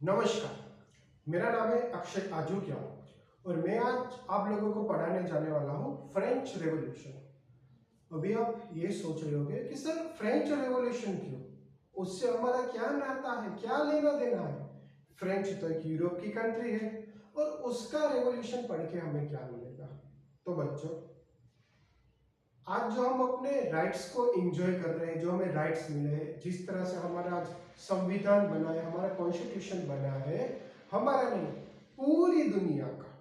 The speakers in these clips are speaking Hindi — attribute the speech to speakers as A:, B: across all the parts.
A: नमस्कार, मेरा नाम है अक्षय आजूकिया और मैं आज आप लोगों को पढ़ाने जाने वाला हूँ फ्रेंच रेवोल्यूशन। अभी आप ये सोच रहे होंगे कि सर फ्रेंच रेवोल्यूशन क्यों, उससे हमारा क्या नाता है, क्या लेना देना है। फ्रेंच तो एक यूरोप की कंट्री है और उसका रेवोल्यूशन पढ़ के हमें क्या मिलेगा। तो बच्चों, आज जो हम अपने राइट्स को एंजॉय कर रहे हैं, जो हमें राइट्स मिले हैं, जिस तरह से हमारा आज संविधान बना है, हमारा कॉन्स्टिट्यूशन बना है, हमारा नहीं पूरी दुनिया का।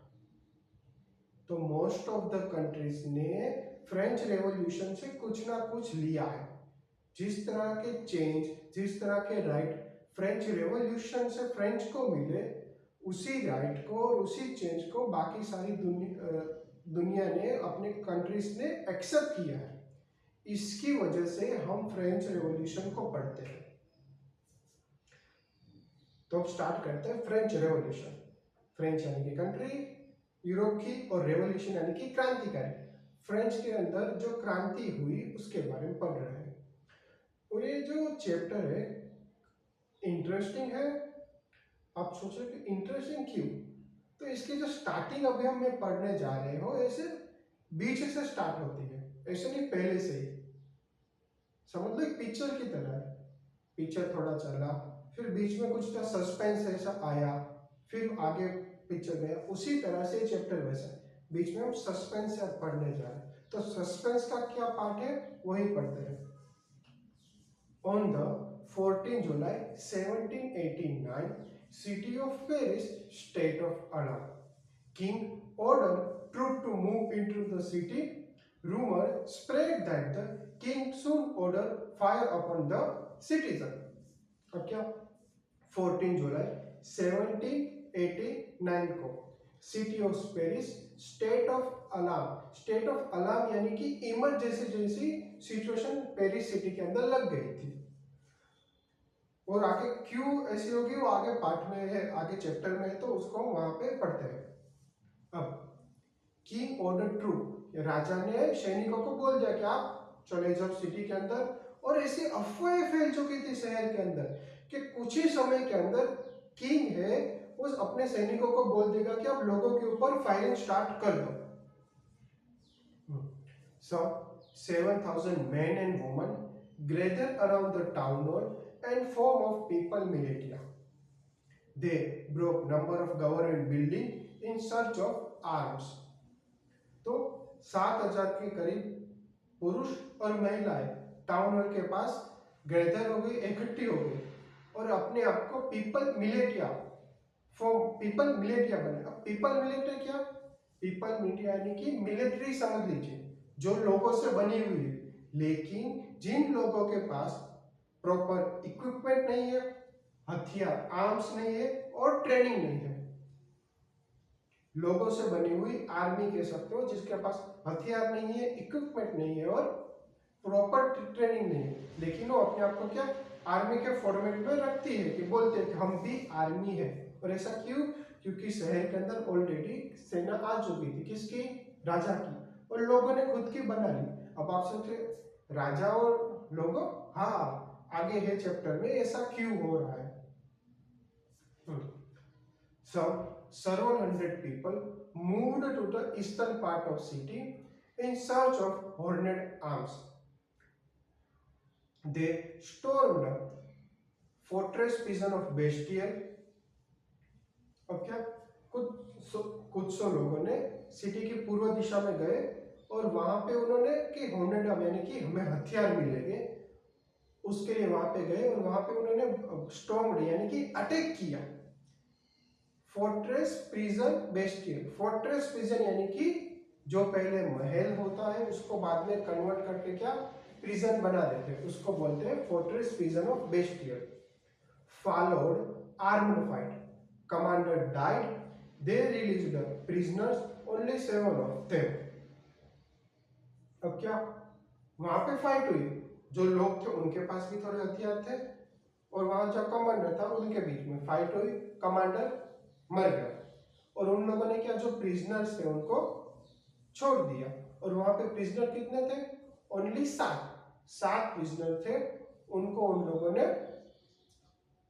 A: तो मोस्ट ऑफ द कंट्रीज ने फ्रेंच रेवोल्यूशन से कुछ ना कुछ लिया है। जिस तरह के चेंज, जिस तरह के राइट फ्रेंच रेवोल्यूशन से फ्रेंच को मिले, उसी राइट को और उसी चेंज को बाकी सारी दुनिया ने, अपने कंट्रीज ने एक्सेप्ट किया है। इसकी वजह से हम फ्रेंच रेवोल्यूशन को पढ़ते हैं। तो अब स्टार्ट करते हैं फ्रेंच रेवोल्यूशन। फ्रेंच यानी कि कंट्री यूरोप की, और रेवोल्यूशन यानी कि क्रांतिकारी। फ्रेंच के अंदर जो क्रांति हुई उसके बारे में पढ़ रहे हैं। और ये जो चैप्टर है इंटरेस्टिंग है। आप सोच रहे कि इंटरेस्टिंग क्यों? तो इसकी जो स्टार्टिंग अभी हम पढ़ने जा रहे हो, ऐसे बीच से स्टार्ट होती है, ऐसे नहीं पहले से ही। समझ लो एक पिक्चर की तरह है। पिक्चर थोड़ा चला, फिर बीच में कुछ सस्पेंस ऐसा आया, फिर आगे पिक्चर गया। उसी तरह से चैप्टर वैसा है, बीच में हम सस्पेंस से पढ़ने जा रहे हैं। तो सस्पेंस का क्या पार्ट है वही पढ़ते हैं। On the 14 July 1789, city of Paris, state of alarm. King ordered troops to move into the city. Rumor spread that the king soon ordered fire upon the citizen. अब क्या 14 जुलाई 1789 को city of Paris state of alarm. State of alarm यानी कि इमरजेंसी जैसी सिचुएशन पेरिस सिटी के अंदर लग गई थी। और आगे क्यों ऐसी होगी वो आगे पार्ट में है, आगे चैप्टर में है, तो उसको हम वहां पे पढ़ते हैं। अब किंग ऑर्डर ट्रूप, राजा ने सैनिकों को बोल दिया कि आप चले जाओ सिटी के अंदर। और ऐसी अफवाहें फैल चुकी थी शहर के अंदर कि कुछ ही समय के अंदर किंग है उस अपने सैनिकों को बोल देगा कि आप लोगों के ऊपर फायरिंग स्टार्ट कर दो। सब 7,000 men and women gathered around the town hall and form of people militia. They broke number of government building in search of arms. तो 7,000 के करीब पुरुष और महिलाएं टाउन हॉल के पास गैदर हो गई, इकट्ठी हो गई और अपने आप को पीपल मिलिटिया बने। अब पीपल मिलिटिया क्या? पीपल मिलिटिया यानी कि मिलिट्री समझ लीजिए, जो लोगों से बनी हुई है, लेकिन जिन लोगों के पास प्रॉपर इक्विपमेंट नहीं है, हथियार आर्म्स नहीं है और ट्रेनिंग नहीं है। लोगों से बनी हुई आर्मी कह सकते हो, जिसके पास हथियार नहीं है, इक्विपमेंट नहीं है और प्रॉपर ट्रेनिंग नहीं है, लेकिन वो अपने आप को क्या आर्मी के फॉर्मेट में रखती है कि बोलते हैं कि हम भी आर्मी है। और ऐसा क्यों? क्योंकि शहर के अंदर ऑलरेडी सेना आ चुकी थी, किसकी? राजा की, और लोगों ने खुद की बना ली। अब आप सोचे राजा और लोगों, हाँ आगे है चैप्टर में ऐसा क्यों हो रहा है। Some several hundred people moved to the eastern part of city in search of horned arms. They stormed fortress prison of Bastille. अब क्या कुछ सौ लोगों ने सिटी की पूर्व दिशा में गए और वहां पे उन्होंने कि हॉर्नेड आर्म यानी कि हमें हथियार मिलेंगे, उसके लिए वहां पे गए और वहां पे उन्होंने स्टॉर्म्ड यानी कि अटैक किया। Fortress prison bestial, fortress prison यानी कि जो पहले महल होता है उसको बाद में कन्वर्ट करके क्या प्रिजन बना देते हैं, उसको बोलते हैं fortress prison of bestial. Followed armed fight, commander died, they released the prisoners, only 7 of them. अब क्या वहां पे फाइट हुई, जो लोग थे उनके पास भी थोड़े हथियार थे और वहां जो कमांडर था उनके बीच में फाइट हुई, कमांडर मर गया और उन लोगों ने क्या जो प्रिजनर्स थे उनको छोड़ दिया। और वहां पे प्रिजनर कितने थे? ओनली 7 प्रिजनर थे, उनको उन लोगों ने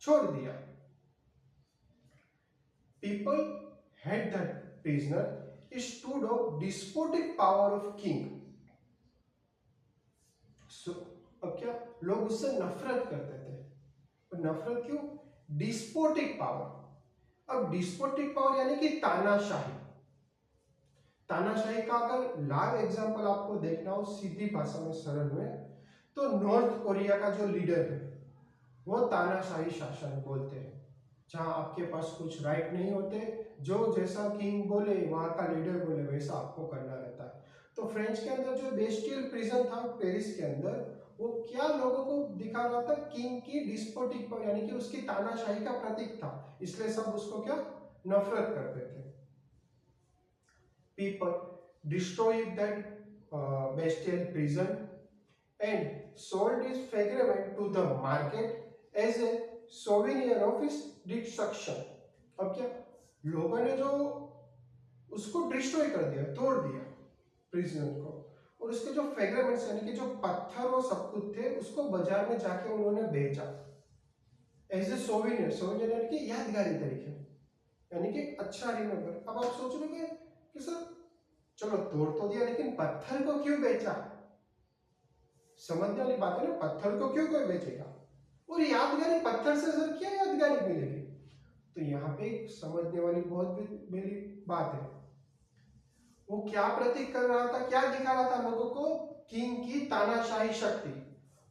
A: छोड़ दिया। people had that prisoner stood of despotic power of king. So अब क्या लोग उससे नफरत करते थे, और नफरत क्यों? Despotic power. अब डिस्पोटिक पावर यानी कि तानाशाही। तानाशाही का अगर लाइव एग्जांपल आपको देखना हो सीधी भाषा में, सरल में, तो नॉर्थ कोरिया का जो लीडर है वो तानाशाही शासन बोलते हैं, जहां आपके पास कुछ राइट नहीं होते, जो जैसा किंग बोले, वहां का लीडर बोले, वैसा आपको करना रहता है। तो फ्रेंच के अंदर जो बेस्टियल प्रिजन था पेरिस के अंदर, वो क्या लोगों को दिखा रहा था? किंग की डिस्पोटिक पावर, यानी कि उसकी तानाशाही का प्रतीक था, इसलिए सब उसको क्या नफरत करते थे। People destroyed that bestial prison and sold his fragment to the market as a souvenir of his destruction। अब क्या लोगों ने जो उसको डिस्ट्रॉय कर दिया, तोड़ दिया प्रिजनर को, और उसके जो फ्रेगमेंट्स यानी कि जो पत्थर और सब कुछ थे उसको बाजार में जाके उन्होंने बेचा एज ए सोविनियर। सोविनियर यानी कि यादगारी तरीके, यानी कि अच्छा रिमेम्बर। अब आप सोच रहे हो कि सर चलो तोड़ तो दिया, लेकिन पत्थर को क्यों बेचा? समझने वाली बात है ना, पत्थर को क्यों कोई बेचेगा? और यादगारी पत्थर से सर क्या यादगारी मिलेगी? तो यहाँ पे समझने वाली बहुत मेरी बात है। वो क्या प्रतीक कर रहा था, क्या दिखा रहा था लोगों को? किंग की तानाशाही शक्ति।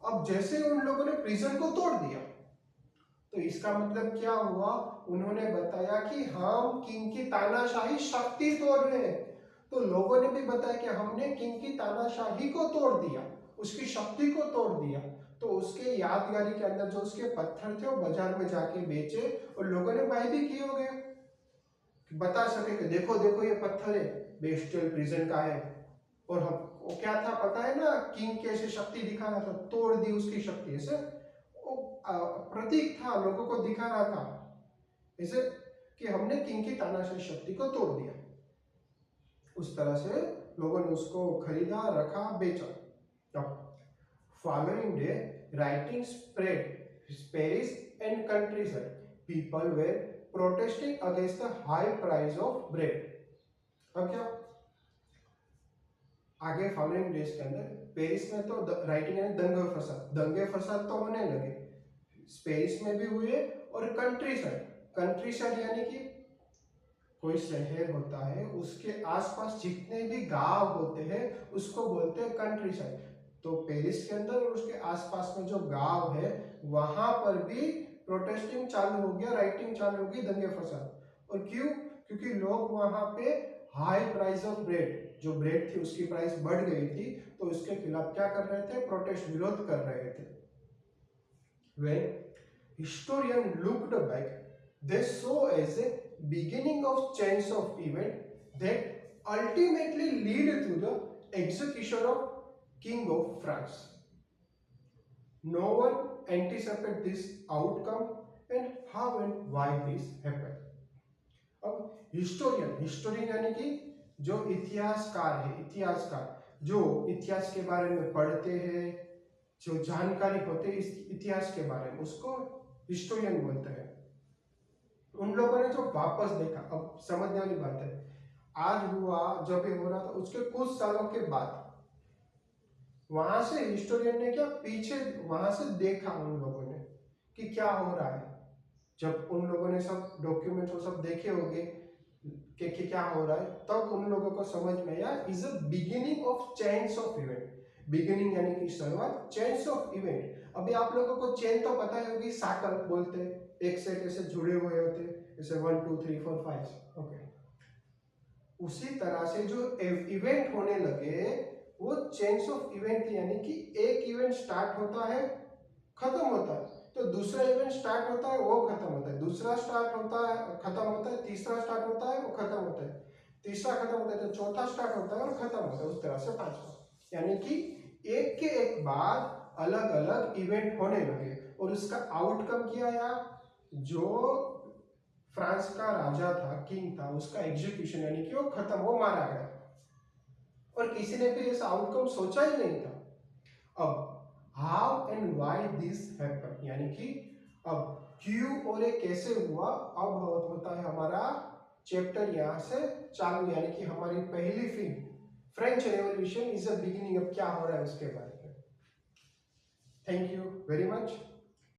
A: अब जैसे उन लोगों ने प्रिजन को तोड़ दिया, तो इसका मतलब क्या हुआ? उन्होंने बताया कि हम किंग की तानाशाही शक्ति तोड़ रहे हैं। तो लोगों ने भी बताया कि हमने किंग की तानाशाही को तोड़ दिया, उसकी शक्ति को तोड़ दिया। तो उसके यादगारी के अंदर जो उसके पत्थर थे वो बाजार में जाके बेचे, और लोगों ने बाय भी किए हो गए, बता सके कि देखो देखो ये पत्थर है, बेस्टियल प्रिजन का है। और हम वो क्या था पता है ना, किंग की ऐसे शक्ति दिखा रहा था, तोड़ दी उसकी शक्ति, ऐसे वो प्रतीक था, लोगों को दिखा रहा था ऐसे कि हमने किंग की तानाशाही शक्ति को तोड़ दिया। उस तरह से लोगों ने उसको खरीदा, रखा, बेचा। Following day rioting spread Paris and countryside, people were protesting against the high price of bread. अब क्या आगे फॉलोइंग डेज के अंदर पेरिस में तो राइटिंग यानी दंगे फसाद तो होने लगे, पेरिस में भी हुए, और कंट्री साइड यानी कि कोई शहर होता है उसके आसपास जितने भी गांव होते हैं उसको बोलते हैं कंट्री साइड। तो पेरिस के अंदर और उसके आसपास में जो गांव है वहां पर भी प्रोटेस्टिंग चालू हो गया, राइटिंग चालू हो गई, दंगे फसाद। और क्यों? क्योंकि लोग वहां पे हाई प्राइस ऑफ ब्रेड, जो ब्रेड थी उसकी प्राइस बढ़ गई थी, तो उसके खिलाफ क्या कर रहे थे? प्रोटेस्ट, विरोध कर रहे थे। When historians looked back, they saw as a beginning of change of event that ultimately lead to the execution of King of France. No one anticipated this outcome and how and why this happened. अब हिस्टोरियन यानी कि जो इतिहासकार है, इतिहासकार जो इतिहास के बारे में पढ़ते हैं, जो जानकारी होते है इस इतिहास के बारे में, उसको हिस्टोरियन बोलते हैं। उन लोगों ने जो वापस देखा, अब समझने वाली बात है, आज हुआ जो भी हो रहा था उसके कुछ सालों के बाद वहां से हिस्टोरियन ने क्या पीछे वहां से देखा उन लोगों ने कि क्या हो रहा है। जब उन लोगों ने सब डॉक्यूमेंट वो सब देखे होंगे कि क्या हो रहा है, तब उन लोगों को समझ में आया is a beginning of change of event. Beginning यानी कि शुरुआत, चेंज ऑफ इवेंट। अभी आप लोगों को चेन तो पता ही होगी, साइकिल बोलते हैं, एक से एक ऐसे जुड़े हुए होते हैं, जैसे 1 2 3 4 5। ओके, उसी तरह से जो इवेंट होने लगे वो चेंज ऑफ इवेंट, यानी कि एक इवेंट स्टार्ट होता है, खत्म होता है, तो दूसरा इवेंट स्टार्ट होता है, वो खत्म होता है, दूसरा स्टार्ट होता है, खत्म होता है, तीसरा स्टार्ट होता है, वो खत्म होता है, तीसरा खत्म होता है, तो चौथा स्टार्ट होता है और खत्म होता है, उस तरह से पांचवा। यानी कि एक के एक बाद अलग अलग इवेंट होने लगे, और उसका आउटकम क्या आया? जो फ्रांस का राजा था, किंग था, उसका एग्जीक्यूशन यानी कि वो खत्म, वो मारा गया, और किसी ने भी ऐसा आउटकम सोचा ही नहीं था। अब how and why this happen, यानी कि अब क्यों और ये कैसे हुआ, अब होता है हमारा चैप्टर यहाँ से चालू, यानी कि हमारी पहली film French revolution is a beginning. अब क्या हो रहा है उसके बारे में। Thank you very much.